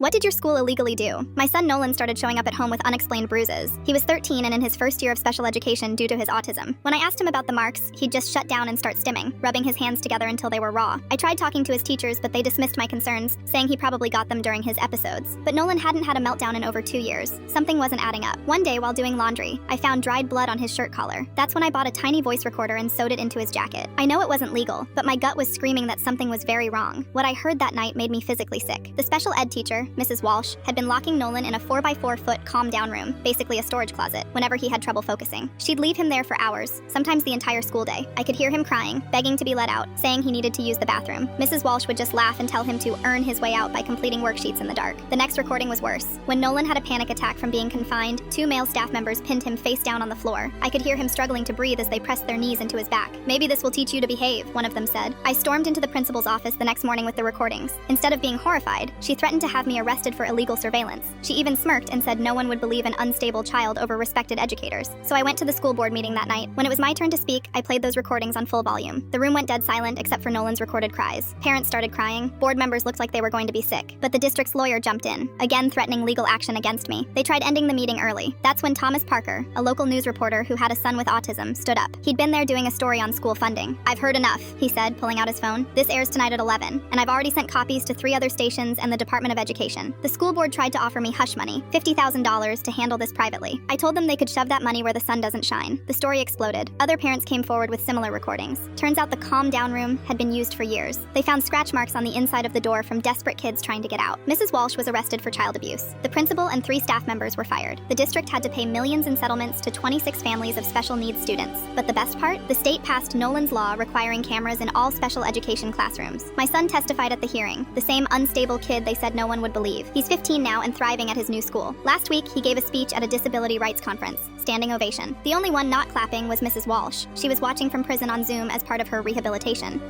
What did your school illegally do? My son Nolan started showing up at home with unexplained bruises. He was 13 and in his first year of special education due to his autism. When I asked him about the marks, he'd just shut down and start stimming, rubbing his hands together until they were raw. I tried talking to his teachers, but they dismissed my concerns, saying he probably got them during his episodes. But Nolan hadn't had a meltdown in over 2 years. Something wasn't adding up. One day, while doing laundry, I found dried blood on his shirt collar. That's when I bought a tiny voice recorder and sewed it into his jacket. I know it wasn't legal, but my gut was screaming that something was very wrong. What I heard that night made me physically sick. The special ed teacher, Mrs. Walsh, had been locking Nolan in a 4x4-foot calm-down room, basically a storage closet, whenever he had trouble focusing. She'd leave him there for hours, sometimes the entire school day. I could hear him crying, begging to be let out, saying he needed to use the bathroom. Mrs. Walsh would just laugh and tell him to earn his way out by completing worksheets in the dark. The next recording was worse. When Nolan had a panic attack from being confined, 2 male staff members pinned him face down on the floor. I could hear him struggling to breathe as they pressed their knees into his back. "Maybe this will teach you to behave," one of them said. I stormed into the principal's office the next morning with the recordings. Instead of being horrified, she threatened to have me arrested for illegal surveillance. She even smirked and said no one would believe an unstable child over respected educators. So I went to the school board meeting that night. When it was my turn to speak, I played those recordings on full volume. The room went dead silent except for Nolan's recorded cries. Parents started crying. Board members looked like they were going to be sick. But the district's lawyer jumped in, again threatening legal action against me. They tried ending the meeting early. That's when Thomas Parker, a local news reporter who had a son with autism, stood up. He'd been there doing a story on school funding. "I've heard enough," he said, pulling out his phone. "This airs tonight at 11, and I've already sent copies to 3 other stations and the Department of Education. The school board tried to offer me hush money, $50,000, to handle this privately. I told them they could shove that money where the sun doesn't shine." The story exploded. Other parents came forward with similar recordings. Turns out the calm down room had been used for years. They found scratch marks on the inside of the door from desperate kids trying to get out. Mrs. Walsh was arrested for child abuse. The principal and 3 staff members were fired. The district had to pay millions in settlements to 26 families of special needs students. But the best part? The state passed Nolan's law requiring cameras in all special education classrooms. My son testified at the hearing, the same unstable kid they said no one would believe. He's 15 now and thriving at his new school. Last week, he gave a speech at a disability rights conference. Standing ovation. The only one not clapping was Mrs. Walsh. She was watching from prison on Zoom as part of her rehabilitation.